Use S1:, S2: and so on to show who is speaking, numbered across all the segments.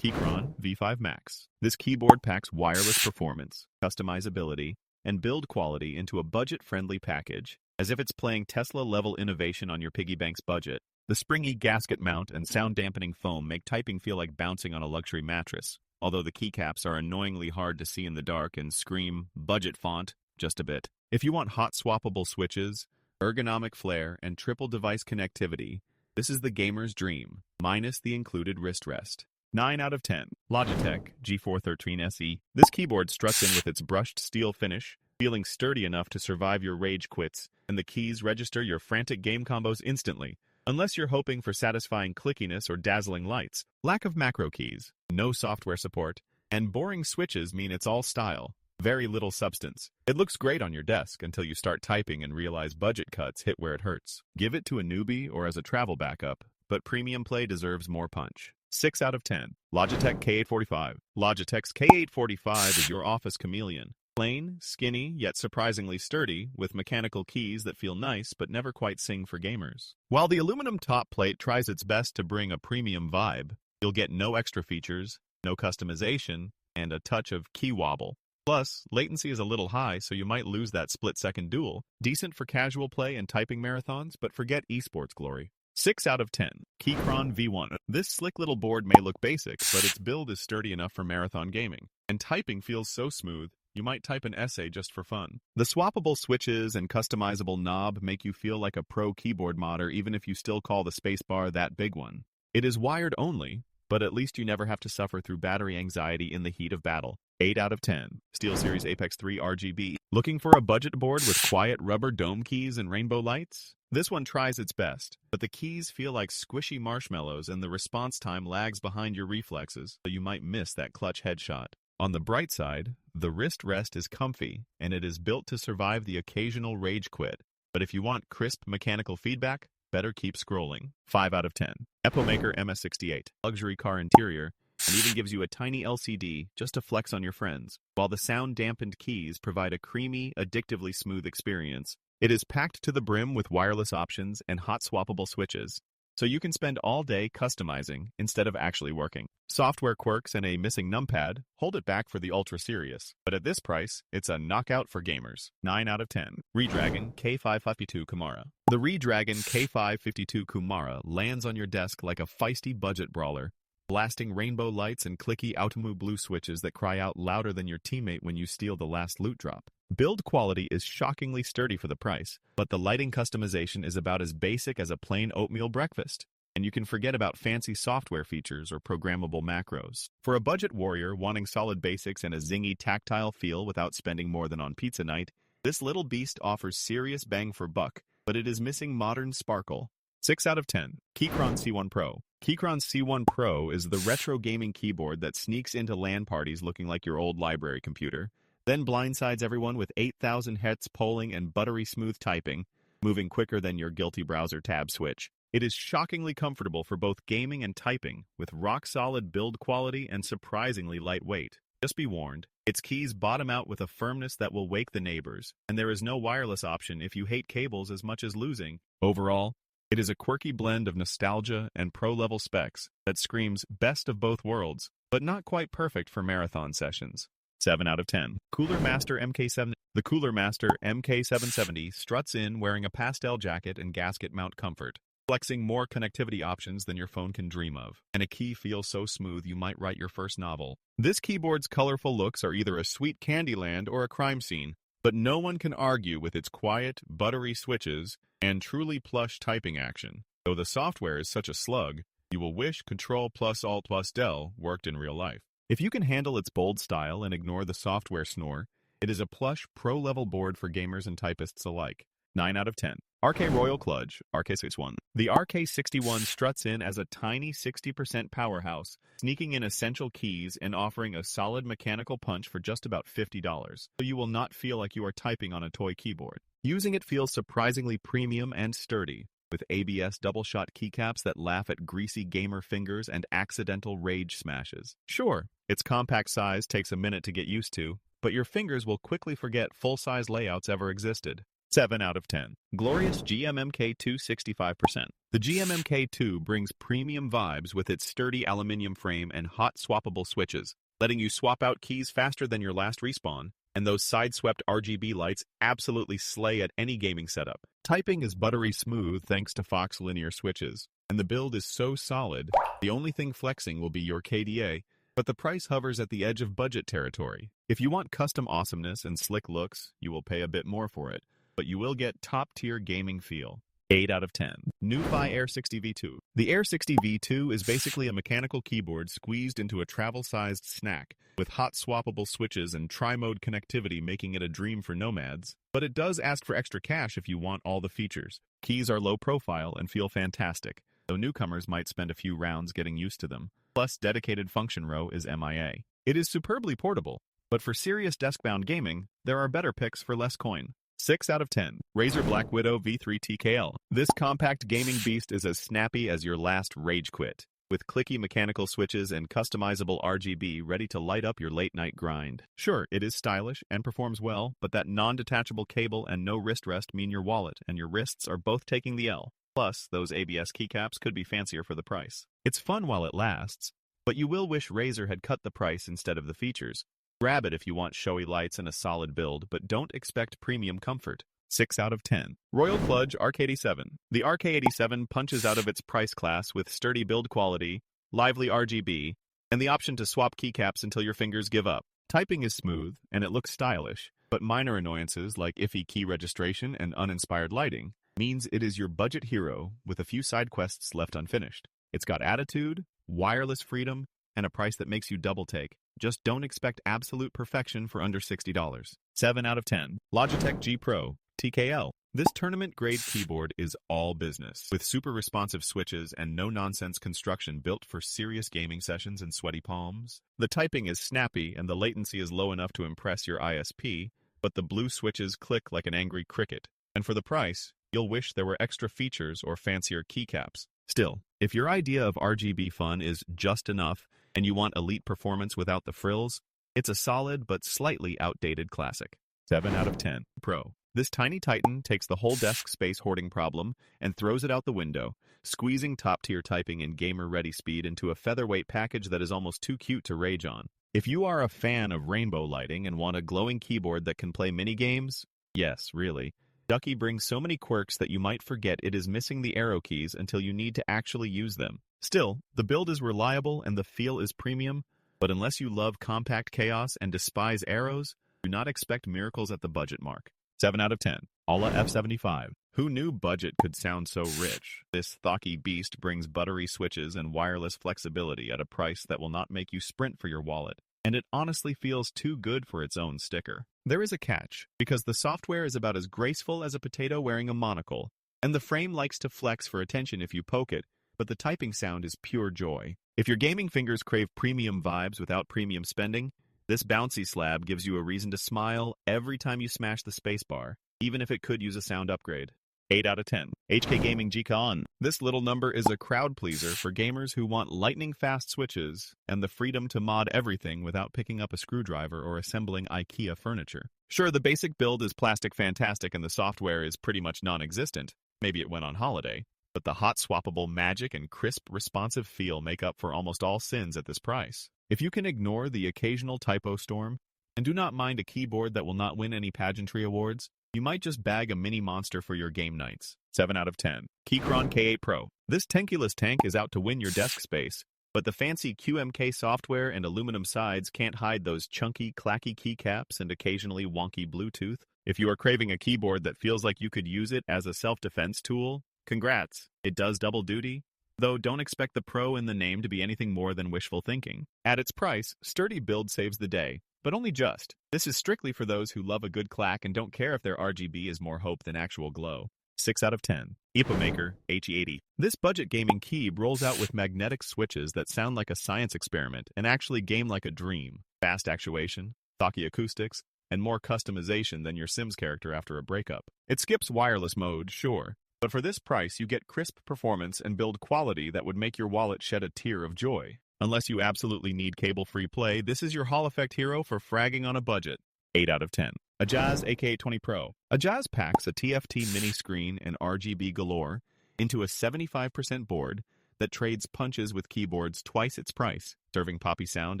S1: Keychron V5 Max. This keyboard packs wireless performance, customizability, and build quality into a budget-friendly package, as if it's playing Tesla-level innovation on your piggy bank's budget. The springy gasket mount and sound-dampening foam make typing feel like bouncing on a luxury mattress, although the keycaps are annoyingly hard to see in the dark and scream budget font just a bit. If you want hot swappable switches, ergonomic flair, and triple device connectivity, this is the gamer's dream, minus the included wrist rest. 9 out of 10. Logitech G413 SE. This keyboard struts in with its brushed steel finish, feeling sturdy enough to survive your rage quits, and the keys register your frantic game combos instantly. Unless you're hoping for satisfying clickiness or dazzling lights, lack of macro keys, no software support, and boring switches mean it's all style, very little substance. It looks great on your desk until you start typing and realize budget cuts hit where it hurts. Give it to a newbie or as a travel backup, but premium play deserves more punch. 6 out of 10. Logitech K845. Logitech's K845 is your office chameleon. Plain, skinny, yet surprisingly sturdy, with mechanical keys that feel nice but never quite sing for gamers. While the aluminum top plate tries its best to bring a premium vibe, you'll get no extra features, no customization, and a touch of key wobble. Plus, latency is a little high, so you might lose that split-second duel. Decent for casual play and typing marathons, but forget esports glory. 6 out of 10. Keychron V1. This slick little board may look basic, but its build is sturdy enough for marathon gaming. And typing feels so smooth, you might type an essay just for fun. The swappable switches and customizable knob make you feel like a pro keyboard modder even if you still call the spacebar that big one. It is wired only, but at least you never have to suffer through battery anxiety in the heat of battle. 8 out of 10. SteelSeries Apex 3 RGB. Looking for a budget board with quiet rubber dome keys and rainbow lights? This one tries its best, but the keys feel like squishy marshmallows and the response time lags behind your reflexes, so you might miss that clutch headshot. On the bright side, the wrist rest is comfy, and it is built to survive the occasional rage quit. But if you want crisp mechanical feedback, better keep scrolling. 5 out of 10. EPOMAKER MS68. Luxury car interior, and even gives you a tiny LCD just to flex on your friends. While the sound-dampened keys provide a creamy, addictively smooth experience, it is packed to the brim with wireless options and hot swappable switches, so you can spend all day customizing instead of actually working. Software quirks and a missing numpad hold it back for the ultra-serious, but at this price, it's a knockout for gamers. 9 out of 10. Redragon K552 Kumara. The Redragon K552 Kumara lands on your desk like a feisty budget brawler, blasting rainbow lights and clicky Automu blue switches that cry out louder than your teammate when you steal the last loot drop. Build quality is shockingly sturdy for the price, but the lighting customization is about as basic as a plain oatmeal breakfast, and you can forget about fancy software features or programmable macros. For a budget warrior wanting solid basics and a zingy tactile feel without spending more than on pizza night, this little beast offers serious bang for buck, but it is missing modern sparkle. 6 out of 10. Keychron C1 Pro. Keychron C1 Pro is the retro gaming keyboard that sneaks into LAN parties looking like your old library computer, then blindsides everyone with 8,000 Hz polling and buttery smooth typing, moving quicker than your guilty browser tab switch. It is shockingly comfortable for both gaming and typing, with rock-solid build quality and surprisingly lightweight. Just be warned, its keys bottom out with a firmness that will wake the neighbors, and there is no wireless option if you hate cables as much as losing. Overall, it is a quirky blend of nostalgia and pro-level specs that screams best of both worlds, but not quite perfect for marathon sessions. 7 out of 10. Cooler Master MK770. The Cooler Master MK770 struts in wearing a pastel jacket and gasket mount comfort, flexing more connectivity options than your phone can dream of, and a key feels so smooth you might write your first novel. This keyboard's colorful looks are either a sweet candy land or a crime scene, but no one can argue with its quiet, buttery switches and truly plush typing action. Though the software is such a slug, you will wish Ctrl+Alt+Del worked in real life. If you can handle its bold style and ignore the software snore, it is a plush, pro-level board for gamers and typists alike. 9 out of 10. RK Royal KLUDGE RK61. The RK61 struts in as a tiny 60% powerhouse, sneaking in essential keys and offering a solid mechanical punch for just about $50, so you will not feel like you are typing on a toy keyboard. Using it feels surprisingly premium and sturdy, with ABS double-shot keycaps that laugh at greasy gamer fingers and accidental rage smashes. Sure, its compact size takes a minute to get used to, but your fingers will quickly forget full-size layouts ever existed. 7 out of 10. Glorious GMMK2 65%. The GMMK2 brings premium vibes with its sturdy aluminum frame and hot swappable switches, letting you swap out keys faster than your last respawn, and those side-swept RGB lights absolutely slay at any gaming setup. Typing is buttery smooth thanks to Fox linear switches, and the build is so solid, the only thing flexing will be your KDA, but the price hovers at the edge of budget territory. If you want custom awesomeness and slick looks, you will pay a bit more for it, but you will get top-tier gaming feel. 8 out of 10. NuFi Air 60 V2. The Air 60 V2 is basically a mechanical keyboard squeezed into a travel-sized snack, with hot swappable switches and tri-mode connectivity making it a dream for nomads. But it does ask for extra cash if you want all the features. Keys are low profile and feel fantastic, though newcomers might spend a few rounds getting used to them. Plus, dedicated function row is MIA. It is superbly portable, but for serious desk-bound gaming, there are better picks for less coin. 6 out of 10. Razer Black Widow V3 TKL. This compact gaming beast is as snappy as your last rage quit, with clicky mechanical switches and customizable RGB ready to light up your late-night grind. Sure, it is stylish and performs well, but that non-detachable cable and no wrist rest mean your wallet and your wrists are both taking the L. Plus, those ABS keycaps could be fancier for the price. It's fun while it lasts, but you will wish Razer had cut the price instead of the features. Grab it if you want showy lights and a solid build, but don't expect premium comfort. 6 out of 10. Royal Kludge RK61. The RK81 punches out of its price class with sturdy build quality, lively RGB, and the option to swap keycaps until your fingers give up. Typing is smooth, and it looks stylish, but minor annoyances like iffy key registration and uninspired lighting means it is your budget hero with a few side quests left unfinished. It's got attitude, wireless freedom, and a price that makes you double take. Just don't expect absolute perfection for under $60. 7 out of 10. Logitech G Pro TKL. This tournament-grade keyboard is all business, with super responsive switches and no-nonsense construction built for serious gaming sessions and sweaty palms. The typing is snappy and the latency is low enough to impress your ISP, but the blue switches click like an angry cricket. And for the price, you'll wish there were extra features or fancier keycaps. Still, if your idea of RGB fun is just enough and you want elite performance without the frills, it's a solid but slightly outdated classic. 7 out of 10. Pro. This tiny titan takes the whole desk space hoarding problem and throws it out the window, squeezing top-tier typing and gamer-ready speed into a featherweight package that is almost too cute to rage on. If you are a fan of rainbow lighting and want a glowing keyboard that can play mini-games, yes, really, Ducky brings so many quirks that you might forget it is missing the arrow keys until you need to actually use them. Still, the build is reliable and the feel is premium, but unless you love compact chaos and despise arrows, do not expect miracles at the budget mark. 7 out of 10. Alla F75. Who knew budget could sound so rich? This thocky beast brings buttery switches and wireless flexibility at a price that will not make you sprint for your wallet. And it honestly feels too good for its own sticker. There is a catch, because the software is about as graceful as a potato wearing a monocle, and the frame likes to flex for attention if you poke it, but the typing sound is pure joy. If your gaming fingers crave premium vibes without premium spending, this bouncy slab gives you a reason to smile every time you smash the spacebar, even if it could use a sound upgrade. 8 out of 10. HK Gaming G413. This little number is a crowd pleaser for gamers who want lightning-fast switches and the freedom to mod everything without picking up a screwdriver or assembling IKEA furniture. Sure, the basic build is plastic fantastic and the software is pretty much non-existent. Maybe it went on holiday. But the hot swappable magic and crisp responsive feel make up for almost all sins at this price. If you can ignore the occasional typo storm, and do not mind a keyboard that will not win any pageantry awards, you might just bag a mini monster for your game nights. 7 out of 10. Keychron K8 Pro. This tankulous tank is out to win your desk space, but the fancy QMK software and aluminum sides can't hide those chunky, clacky keycaps and occasionally wonky Bluetooth. If you are craving a keyboard that feels like you could use it as a self-defense tool, congrats. It does double duty, though don't expect the Pro in the name to be anything more than wishful thinking. At its price, sturdy build saves the day, but only just. This is strictly for those who love a good clack and don't care if their RGB is more hope than actual glow. 6 out of 10. EPOMAKER HE80. This budget gaming key rolls out with magnetic switches that sound like a science experiment and actually game like a dream. Fast actuation, thocky acoustics, and more customization than your Sims character after a breakup. It skips wireless mode, sure, but for this price you get crisp performance and build quality that would make your wallet shed a tear of joy. Unless you absolutely need cable-free play, this is your Hall Effect hero for fragging on a budget. 8 out of 10. A Jazz AK20 Pro. A Jazz packs a TFT mini screen and RGB galore into a 75% board that trades punches with keyboards twice its price, serving poppy sound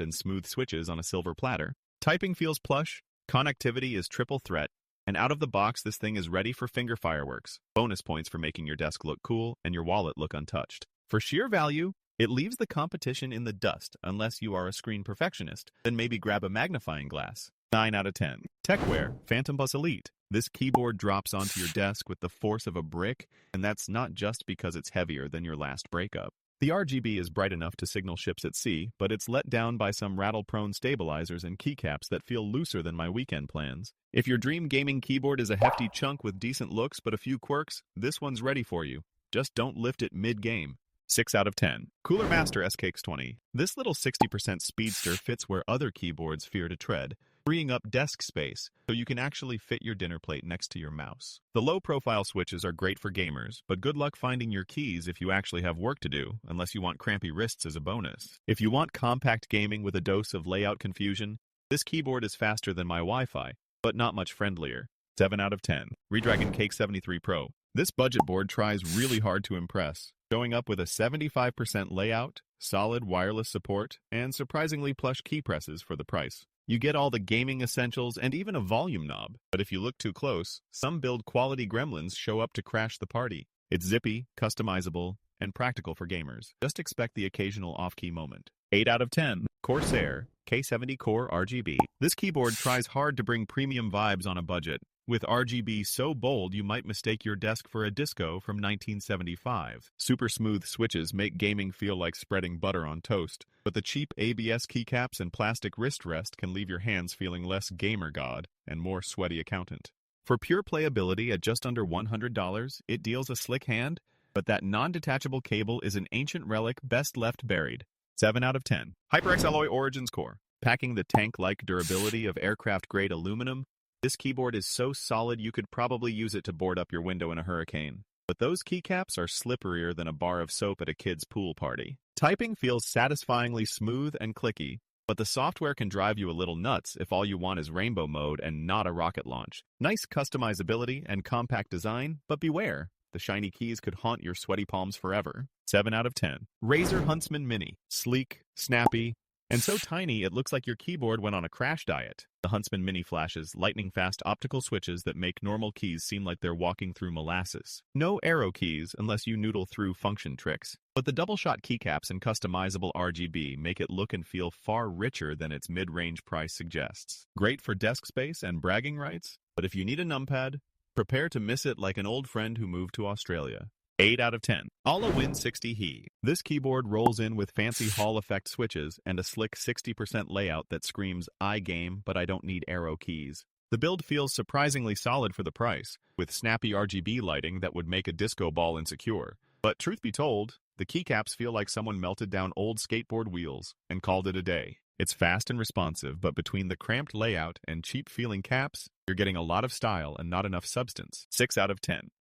S1: and smooth switches on a silver platter. Typing feels plush, connectivity is triple threat, and out of the box this thing is ready for finger fireworks. Bonus points for making your desk look cool and your wallet look untouched. For sheer value, it leaves the competition in the dust unless you are a screen perfectionist, then maybe grab a magnifying glass. 9 out of 10. Techwear Phantom Bus Elite. This keyboard drops onto your desk with the force of a brick, and that's not just because it's heavier than your last breakup. The RGB is bright enough to signal ships at sea, but it's let down by some rattle-prone stabilizers and keycaps that feel looser than my weekend plans. If your dream gaming keyboard is a hefty chunk with decent looks but a few quirks, this one's ready for you. Just don't lift it mid-game. 6 out of 10. Cooler Master MK770. This little 60% speedster fits where other keyboards fear to tread, freeing up desk space so you can actually fit your dinner plate next to your mouse. The low-profile switches are great for gamers, but good luck finding your keys if you actually have work to do, unless you want crampy wrists as a bonus. If you want compact gaming with a dose of layout confusion, this keyboard is faster than my Wi-Fi, but not much friendlier. 7 out of 10. Redragon K552 Pro. This budget board tries really hard to impress, showing up with a 75% layout, solid wireless support, and surprisingly plush key presses for the price. You get all the gaming essentials and even a volume knob, but if you look too close, some build-quality gremlins show up to crash the party. It's zippy, customizable, and practical for gamers. Just expect the occasional off-key moment. 8 out of 10. Corsair K70 Core RGB. This keyboard tries hard to bring premium vibes on a budget. With RGB so bold you might mistake your desk for a disco from 1975. Super smooth switches make gaming feel like spreading butter on toast, but the cheap ABS keycaps and plastic wrist rest can leave your hands feeling less gamer god and more sweaty accountant. For pure playability at just under $100, it deals a slick hand, but that non-detachable cable is an ancient relic best left buried. 7 out of 10. HyperX Alloy Origins Core. Packing the tank-like durability of aircraft-grade aluminum, this keyboard is so solid you could probably use it to board up your window in a hurricane. But those keycaps are slipperier than a bar of soap at a kid's pool party. Typing feels satisfyingly smooth and clicky, but the software can drive you a little nuts if all you want is rainbow mode and not a rocket launch. Nice customizability and compact design, but beware. The shiny keys could haunt your sweaty palms forever. 7 out of 10. Razer Huntsman Mini. Sleek, snappy, and so tiny it looks like your keyboard went on a crash diet. The Huntsman Mini flashes lightning-fast optical switches that make normal keys seem like they're walking through molasses. No arrow keys unless you noodle through function tricks. But the double-shot keycaps and customizable RGB make it look and feel far richer than its mid-range price suggests. Great for desk space and bragging rights, but if you need a numpad, prepare to miss it like an old friend who moved to Australia. 8 out of 10. Alla Win60 He. This keyboard rolls in with fancy Hall effect switches and a slick 60% layout that screams, I game, but I don't need arrow keys. The build feels surprisingly solid for the price, with snappy RGB lighting that would make a disco ball insecure. But truth be told, the keycaps feel like someone melted down old skateboard wheels and called it a day. It's fast and responsive, but between the cramped layout and cheap-feeling caps, you're getting a lot of style and not enough substance. 6 out of 10.